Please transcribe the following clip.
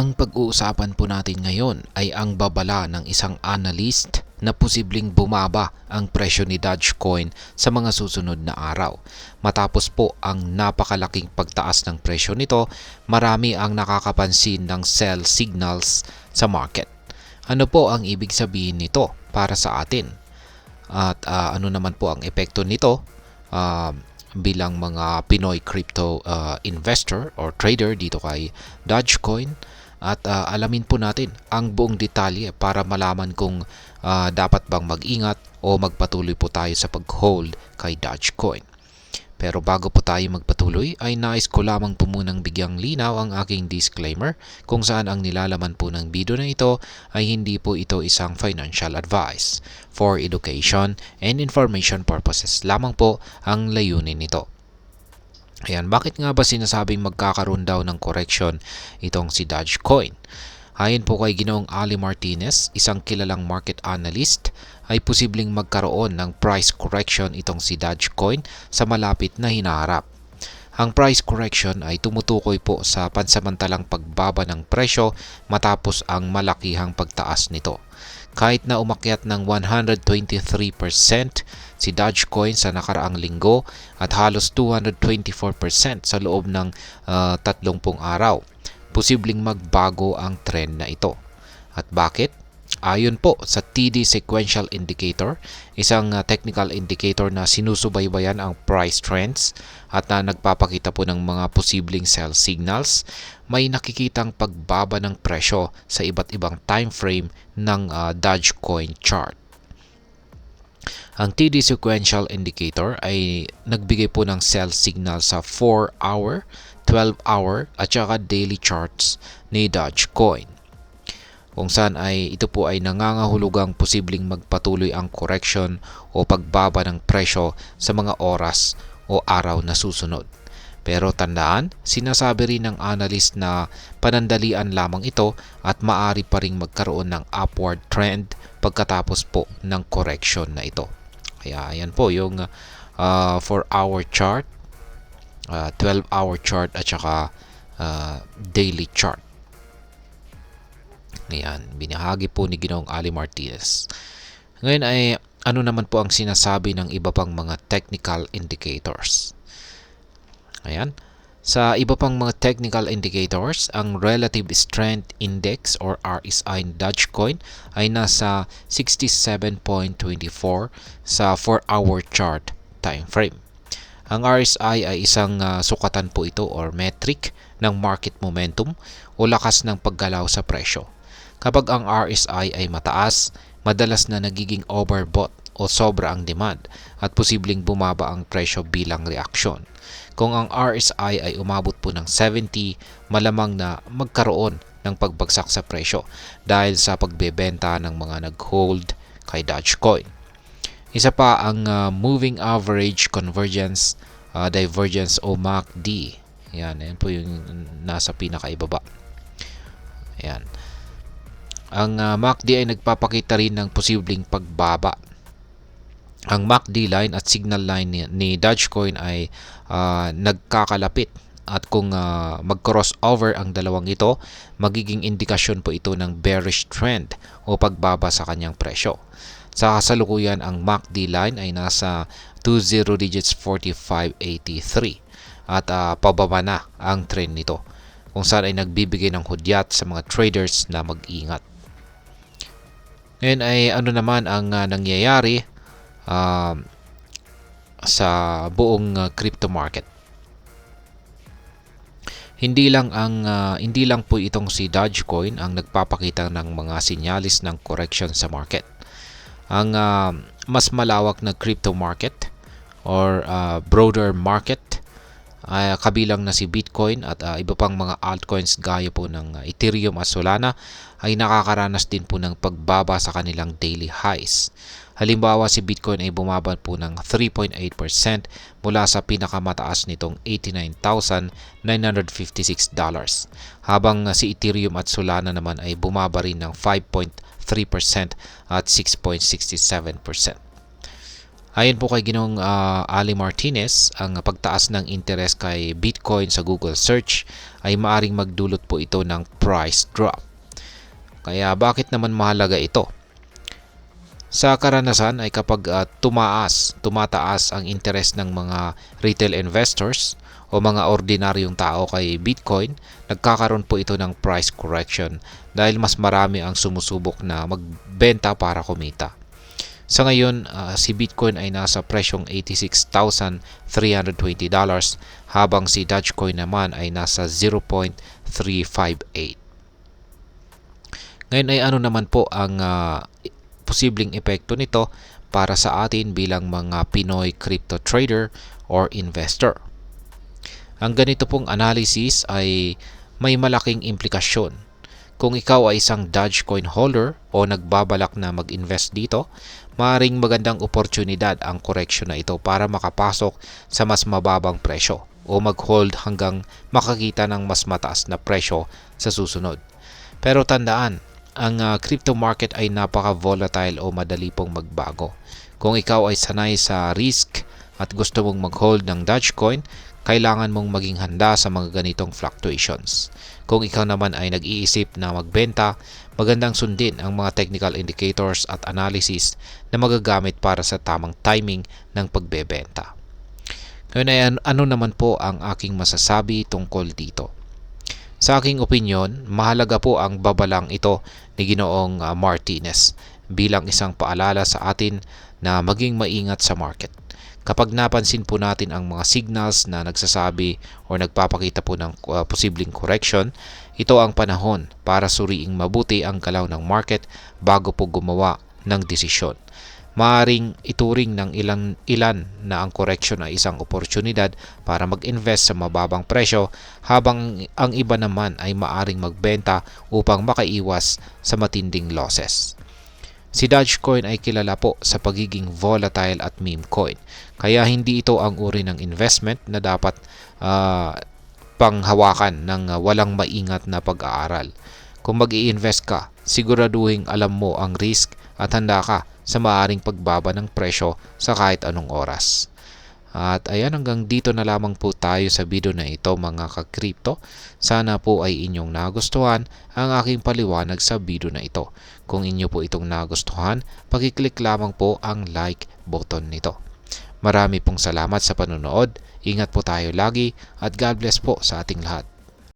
Ang pag-uusapan po natin ngayon ay ang babala ng isang analyst na posibleng bumaba ang presyo ni Dogecoin sa mga susunod na araw. Matapos po ang napakalaking pagtaas ng presyo nito, marami ang nakakapansin ng sell signals sa market. Ano po ang ibig sabihin nito para sa atin? At ano naman po ang epekto nito bilang mga Pinoy crypto investor or trader dito kay Dogecoin? At alamin po natin ang buong detalye para malaman kung dapat bang mag-ingat o magpatuloy po tayo sa pag-hold kay Dogecoin. Pero bago po tayo magpatuloy ay nais ko lamang po munang bigyang linaw ang aking disclaimer kung saan ang nilalaman po ng video na ito ay hindi po ito isang financial advice. For education and information purposes lamang po ang layunin nito. Ayan, bakit nga ba sinasabing magkakaroon daw ng correction itong si Dogecoin? Ayon po kay Ginoong Ali Martinez, isang kilalang market analyst, ay posibleng magkaroon ng price correction itong si Dogecoin sa malapit na hinaharap. Ang price correction ay tumutukoy po sa pansamantalang pagbaba ng presyo matapos ang malakihang pagtaas nito. Kahit na umakyat ng 123% si Dogecoin sa nakaraang linggo at halos 224% sa loob ng 30 araw, posibleng magbago ang trend na ito. At bakit? Ayon po sa TD Sequential Indicator, isang technical indicator na sinusubaybayan ang price trends at na nagpapakita po ng mga posibleng sell signals, may nakikitang pagbaba ng presyo sa iba't ibang time frame ng Dogecoin chart. Ang TD Sequential Indicator ay nagbigay po ng sell signal sa 4-hour, 12-hour at saka daily charts ni Dogecoin, kung saan ay ito po ay nangangahulugang posibleng magpatuloy ang correction o pagbaba ng presyo sa mga oras o araw na susunod. Pero tandaan, sinasabi rin ng analyst na panandalian lamang ito at maaari pa ring magkaroon ng upward trend pagkatapos po ng correction na ito. Kaya ayan po yung 4-hour chart, 12-hour chart at saka daily chart. Ayan, binahagi po ni Ginoong Ali Martinez. Ngayon ay ano naman po ang sinasabi ng iba pang mga technical indicators. Ayan. Sa iba pang mga technical indicators, ang Relative Strength Index or RSI ng Dogecoin ay nasa 67.24 sa 4-hour chart time frame. Ang RSI ay isang sukatan po ito or metric ng market momentum o lakas ng paggalaw sa presyo. Kapag ang RSI ay mataas, madalas na nagiging overbought o sobra ang demand at posibleng bumaba ang presyo bilang reaksyon. Kung ang RSI ay umabot po ng 70, malamang na magkaroon ng pagbagsak sa presyo dahil sa pagbebenta ng mga nag-hold kay Dogecoin. Isa pa ang Moving Average Convergence Divergence o MACD. Yan po yung nasa pinakaibaba. Ayan. Ang MACD ay nagpapakita rin ng posibleng pagbaba. Ang MACD line at signal line ni Dogecoin ay nagkakalapit at kung mag-crossover ang dalawang ito, magiging indikasyon po ito ng bearish trend o pagbaba sa kanyang presyo. Sa kasalukuyan, ang MACD line ay nasa 20 digits 45.83 at pababa na ang trend nito, kung saan ay nagbibigay ng hudyat sa mga traders na mag-ingat. Ngayon ay ano naman ang nangyayari sa buong crypto market. Hindi lang po itong si Dogecoin ang nagpapakita ng mga sinyalis ng correction sa market. Ang mas malawak na crypto market or broader market, kabilang na si Bitcoin at iba pang mga altcoins gaya po ng Ethereum at Solana, ay nakakaranas din po ng pagbaba sa kanilang daily highs. Halimbawa, si Bitcoin ay bumaba po ng 3.8% mula sa pinakamataas nitong $89,956, habang si Ethereum at Solana naman ay bumaba rin ng 5.3% at 6.67%. Ayon po kay Ginong Ali Martinez, ang pagtaas ng interest kay Bitcoin sa Google search ay maaring magdulot po ito ng price drop. Kaya bakit naman mahalaga ito? Sa karanasan ay kapag tumataas ang interest ng mga retail investors o mga ordinaryong tao kay Bitcoin, nagkakaroon po ito ng price correction dahil mas marami ang sumusubok na magbenta para kumita. Sa ngayon, si Bitcoin ay nasa presyong $86,320 habang si Dogecoin naman ay nasa 0.358. Ngayon ay ano naman po ang posibleng epekto nito para sa atin bilang mga Pinoy crypto trader or investor. Ang ganito pong analysis ay may malaking implikasyon. Kung ikaw ay isang Dogecoin holder o nagbabalak na mag-invest dito, maaaring magandang oportunidad ang correction na ito para makapasok sa mas mababang presyo o mag-hold hanggang makakita ng mas mataas na presyo sa susunod. Pero tandaan, ang crypto market ay napaka-volatile o madali pong magbago. Kung ikaw ay sanay sa risk at gusto mong mag-hold ng Dogecoin, kailangan mong maging handa sa mga ganitong fluctuations. Kung ikaw naman ay nag-iisip na magbenta, magandang sundin ang mga technical indicators at analysis na magagamit para sa tamang timing ng pagbebenta. Ngayon ay ano naman po ang aking masasabi tungkol dito? Sa aking opinyon, mahalaga po ang babalang ito ni Ginoong Martinez bilang isang paalala sa atin na maging maingat sa market. Kapag napansin po natin ang mga signals na nagsasabi o nagpapakita po ng posibleng correction, ito ang panahon para suriing mabuti ang galaw ng market bago po gumawa ng desisyon. Maaring ituring ng ilan na ang correction ay isang oportunidad para mag-invest sa mababang presyo habang ang iba naman ay maaring magbenta upang makaiwas sa matinding losses. Si Dogecoin ay kilala po sa pagiging volatile at meme coin, kaya hindi ito ang uri ng investment na dapat panghawakan ng walang maingat na pag-aaral. Kung mag-i-invest ka, siguraduhin alam mo ang risk at handa ka sa maaaring pagbaba ng presyo sa kahit anong oras. At ayan, hanggang dito na lamang po tayo sa video na ito mga ka-crypto. Sana po ay inyong nagustuhan ang aking paliwanag sa video na ito. Kung inyo po itong nagustuhan, pakiclick lamang po ang like button nito. Marami pong salamat sa panonood. Ingat po tayo lagi at God bless po sa ating lahat.